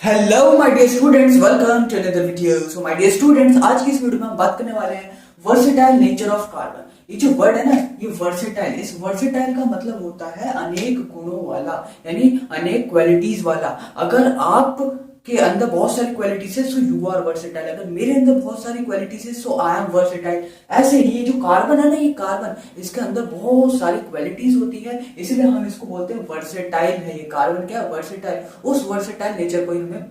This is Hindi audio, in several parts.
Hello my dear students, welcome to another video. So my dear students, आज की इस वीडियो में हम बात करने वाले हैं वर्सेटाइल नेचर ऑफ कार्बन। ये जो वर्ड है ना, ये वर्सेटाइल, इस वर्सेटाइल का मतलब होता है अनेक गुणों वाला, यानी अनेक क्वालिटीज वाला। अगर आप के अंदर बहुत सारी क्वालिटीज है सो यू आर वर्सेटाइल, अगर मेरे अंदर बहुत सारी क्वालिटीज है सो आई एम वर्सेटाइल। ऐसे ही ये जो कार्बन है ना, ये कार्बन, इसके अंदर बहुत सारी क्वालिटीज होती है, इसलिए हम इसको बोलते हैं वर्सेटाइल है। ये कार्बन क्या है? वर्सेटाइल। उस वर्सेटाइल नेचर को हमें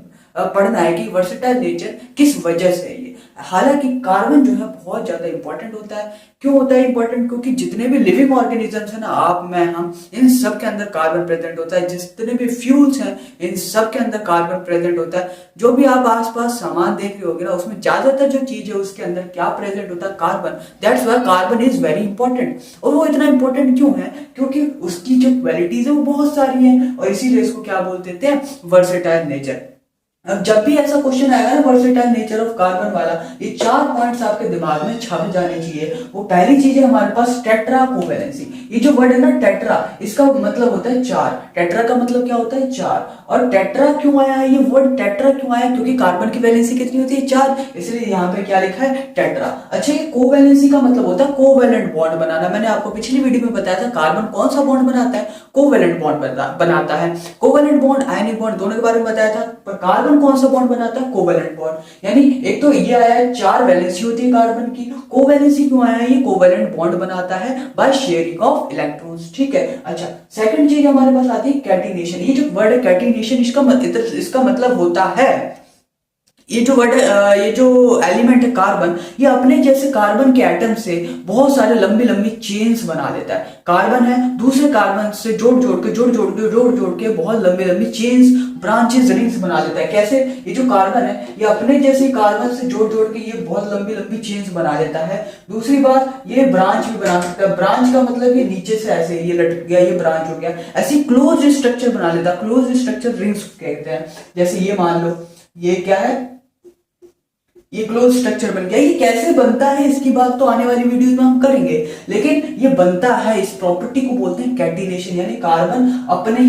पढ़ना है कि वर्सेटाइल नेचर किस वजह से है ये। हालांकि कार्बन जो है बहुत ज्यादा इंपॉर्टेंट होता है। क्यों होता है इंपॉर्टेंट? क्योंकि जितने भी लिविंग ऑर्गेनिजम्स है ना, आप मैं हम, इन सब के अंदर कार्बन प्रेजेंट होता है। जितने भी फ्यूल्स हैं इन सब के अंदर कार्बन प्रेजेंट होता है। जो भी आप आसपास सामान देख रहे होगे ना, उसमें ज्यादातर जो चीज है उसके अंदर क्या प्रेजेंट होता है? Carbon. That's why carbon is very important. और वो इतना इंपॉर्टेंट क्यों है? क्योंकि उसकी जो क्वालिटीज है वो बहुत सारी है, और इसीलिए इसको क्या बोलते हैं? Versatile nature. अब जब भी ऐसा क्वेश्चन आएगा ना वर्सेटाइल नेचर ऑफ कार्बन वाला, ये 4 पॉइंट्स आपके दिमाग में छप जाने चाहिए। वो पहली चीज है हमारे पास टेट्रा कोवैलेंसी। ये जो वर्ड है ना टेट्रा, इसका मतलब होता है 4। टेट्रा का मतलब क्या होता है? 4। और टेट्रा क्यों आया है? ये वर्ड टेट्रा क्यों आया? क्योंकि कार्बन की वैलेंसी कितनी होती है? 4, इसलिए यहाँ पे क्या लिखा है? टेट्रा। अच्छा, ये कोवैलेंसी का मतलब होता है कोवैलेंट बॉन्ड बनाना। मैंने आपको पिछली वीडियो में बताया था कार्बन कौन सा बॉन्ड बनाता है? कोवैलेंट बॉन्ड बनाता है। कोवैलेंट बॉन्ड, आयनिक बॉन्ड, दोनों के बारे में बताया था। पर कार्बन कौन सा बॉन्ड बनाता है? Covalent bond. यानी एक तो ये आया है 4 वैलेंसी होती है कार्बन की। कोवैलेंसी क्यों आया है? ये कोवैलेंट बॉन्ड बनाता है बाय शेयरिंग ऑफ इलेक्ट्रॉन्स। ठीक है। अच्छा, सेकंड चीज हमारे पास आती है कैटिनेशन। ये जो वर्ड है कैटिनेशन, इसका मतलब होता है, ये जो वर्ड ये जो एलिमेंट है कार्बन, ये अपने जैसे कार्बन के एटम से बहुत सारे लंबी लंबी चेन्स बना लेता है। कार्बन है, दूसरे कार्बन से जोड़ के बहुत लंबी लंबी चेन्स, ब्रांचेस, रिंग्स बना लेता है। कैसे? ये जो कार्बन है ये अपने जैसे कार्बन से जोड़ के ये बहुत लंबी लंबी चेन्स बना लेता है। दूसरी बात, ये ब्रांच भी बना सकता है। ब्रांच का मतलब ये नीचे से ऐसे ये लटक गया, ये ब्रांच हो गया। ऐसी क्लोज स्ट्रक्चर बना लेता है। क्लोज स्ट्रक्चर रिंग्स कहते हैं। जैसे ये मान लो, ये क्या है? ये क्लोज स्ट्रक्चर बन गया। ये कैसे बनता है इसकी बात तो आने वाली वीडियो में हम करेंगे, लेकिन ये बनता है, इस प्रॉपर्टी को बोलते हैं कैटिनेशन। यानी कार्बन अपने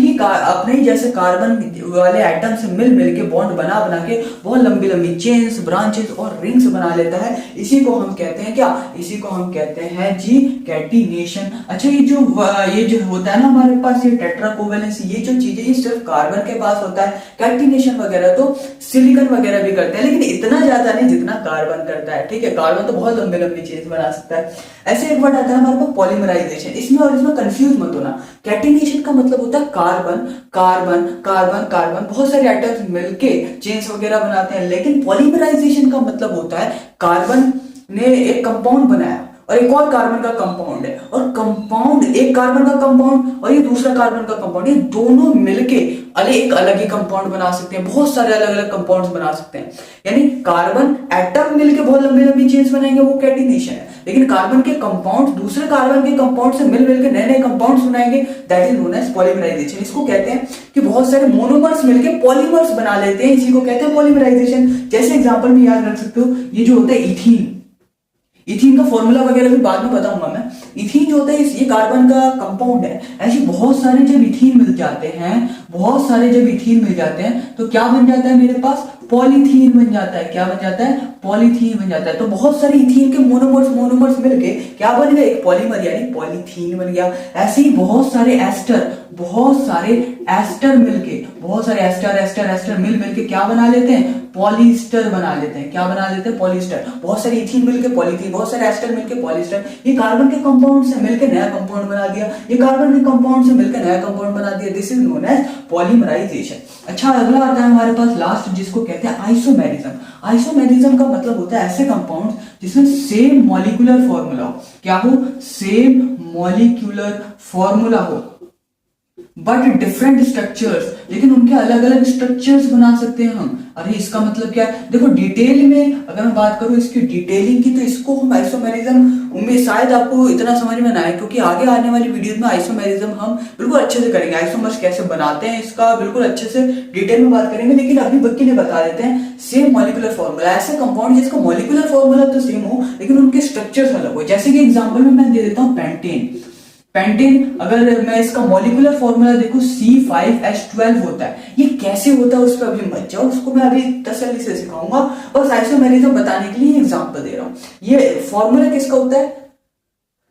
ही जैसे कार्बन वाले एटम से मिल के बॉन्ड बना के बहुत लंबी लंबी चेन्स, ब्रांचेस और रिंग्स बना लेता है। इसी को हम कहते हैं क्या? इसी को हम कहते हैं जी कैटिनेशन। अच्छा, ये जो होता है ना हमारे पास, ये टेट्रा कोवैलेंसी, ये जो चीज है ये सिर्फ कार्बन के पास होता है। कैटिनेशन वगैरह तो सिलिकॉन वगैरह भी करते हैं, लेकिन इतना ज्यादा नहीं जितना कार्बन करता है। ठीक है, कार्बन तो बहुत लंबे लंबे चेन्स बना सकता है। ऐसे एक वर्ड आता है हमारे पास पॉलीमराइजेशन। इसमें कंफ्यूज मत होना। कैटिनेशन का मतलब होता है कार्बन कार्बन कार्बन कार्बन, बहुत सारे एटम्स मिलके चेन्स वगैरह बनाते हैं। लेकिन पॉलीमराइजेशन का मतलब होता है कार्बन ने एक कंपाउंड बनाया और एक और कार्बन का कंपाउंड है, और कंपाउंड, एक कार्बन का कंपाउंड और ये दूसरा कार्बन का कंपाउंड, ये दोनों मिलके एक अलग ही कंपाउंड बना सकते हैं। बहुत सारे अलग अलग कंपाउंड्स बना सकते हैं। यानी कार्बन एटम मिलके बहुत लंबी लंबी चेन्स बनाएंगे, वो कैटिनेशन है। लेकिन कार्बन के कंपाउंड दूसरे कार्बन के कंपाउंड से मिल के नए नए कंपाउंड्स बनाएंगे, that is known as polymerisation. इसको कहते हैं कि बहुत सारे मोनोमर्स मिलके पॉलीमर्स बना लेते हैं, इसी को कहते हैं पॉलीमराइजेशन। जैसे एग्जांपल में याद रख सकते हो, ये जो होता है इथीन। इथीन का फॉर्मूला वगैरह भी बाद में बताऊंगा मैं। इथीन जो होता है ये कार्बन का कंपाउंड है। ऐसे बहुत सारे जब इथीन मिल जाते हैं, बहुत सारे जब इथीन मिल जाते हैं तो क्या बन जाता है मेरे पास? पॉलीथीन बन जाता है। क्या बन जाता है? पॉलीथीन बन जाता है। तो बहुत सारे इथीन के मोनोमर्स मिलके क्या बन गया? एक पॉलीमर यानी पॉलीथीन बन गया। ऐसे ही बहुत सारे एस्टर मिलके, बहुत सारे एस्टर मिल के क्या बना लेते हैं? पॉलीस्टर बना लेते हैं। क्या बना लेते हैं? पॉलीस्टर। बहुत सारे इथीन मिलके पॉलीथीन, बहुत सारे एस्टर मिलके पॉलीस्टर। ये कार्बन के कंपाउंड से मिलकर नया कंपाउंड बना दिया, ये कार्बन के कंपाउंड से मिलकर नया कंपाउंड बना दिया। This is known as polymerisation. अच्छा, अगला आता है हमारे पास लास्ट, जिसको कहते हैं आइसोमेरिज्म। आइसोमेरिज्म का मतलब होता है ऐसे कंपाउंड जिसमें सेम मॉलिक्यूलर फॉर्मूला हो। क्या हो? सेम मॉलिक्यूलर फॉर्मूला हो बट डिफरेंट स्ट्रक्चर्स, लेकिन उनके अलग अलग स्ट्रक्चर्स बना सकते हैं हम। अरे इसका मतलब क्या है? देखो डिटेल में अगर मैं बात करूं इसकी डिटेलिंग की, तो इसको हम आइसोमेरिज्म में शायद आपको इतना समझ में ना आए, क्योंकि आगे आने वाली वीडियोस में आइसोमेरिज्म हम बिल्कुल अच्छे से करेंगे। आइसोमर्स कैसे बनाते हैं इसका बिल्कुल अच्छे से डिटेल में बात करेंगे। लेकिन अभी बच्चे ने बता देते हैं सेम मॉलिक्यूलर फॉर्मूला, ऐसे कंपाउंड जिसका मॉलिक्यूलर फॉर्मूला तो सेम हो लेकिन उनके स्ट्रक्चर्स अलग हो। जैसे कि एग्जाम्पल में मैं दे देता हूँ पेंटेन। पेंटेन, अगर मैं इसका मॉलिक्यूलर फॉर्मूला देखूं C5H12 होता है। ये कैसे होता है उस पर अभी मत जाओ, उसको मैं अभी तसल्ली से सिखाऊंगा, बस आइसोमेरिज्म बताने के लिए एग्जांपल दे रहा हूं। ये फॉर्मूला किसका होता है?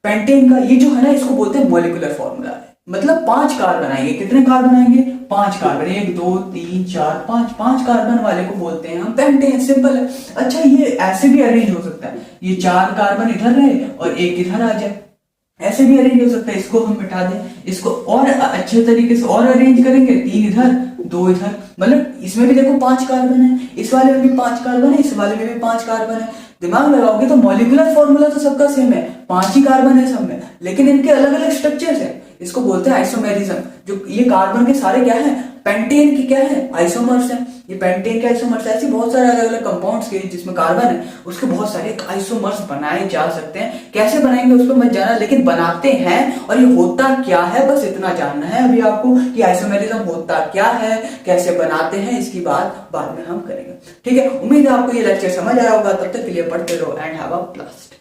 पेंटेन का। ये जो है ना, इसको बोलते हैं मॉलिक्यूलर फॉर्मूला। मतलब 5 कार्बन आएंगे। कितने कार्बन आएंगे? 5 कार्बन। 1 2 3 4 5, 5 कार्बन वाले को बोलते हैं हम पेंटेन। सिंपल है। अच्छा, ये ऐसे भी अरेंज हो सकता है, ये 4 कार्बन इधर रहे और 1 इधर आ जाए, ऐसे भी अरेंज हो सकता है। इसको हम मिटा दें, इसको और अच्छे तरीके से और अरेंज करेंगे, 3 इधर 2 इधर, मतलब इसमें भी देखो 5 कार्बन है, इस वाले में भी 5 कार्बन है, इस वाले में भी 5 कार्बन है। दिमाग लगाओगे तो मॉलिक्यूलर फॉर्मूला तो सबका सेम है, 5 ही कार्बन है सब में, लेकिन इनके अलग अलग स्ट्रक्चर्स है। इसको बोलते हैं आइसोमेरिज्म। जो ये कार्बन के सारे क्या है? पेंटेन की क्या है? आइसोमर्स है। ये पेंटेन के आइसोमर्स, ऐसे बहुत सारे अलग अलग कंपाउंड्स के जिसमें कार्बन है, उसके बहुत सारे आइसोमर्स बनाए जा सकते हैं। कैसे बनाएंगे उस पर मत जाना, लेकिन बनाते हैं। और ये होता क्या है, बस इतना जानना है अभी आपको कि आइसोमेरिज्म होता क्या है, कैसे बनाते हैं, इसकी बात बाद में हम करेंगे। ठीक है, उम्मीद है आपको ये लेक्चर समझ आया होगा। तब तक के लिए पढ़ते रहो एंड हैव अ ब्लास्ट।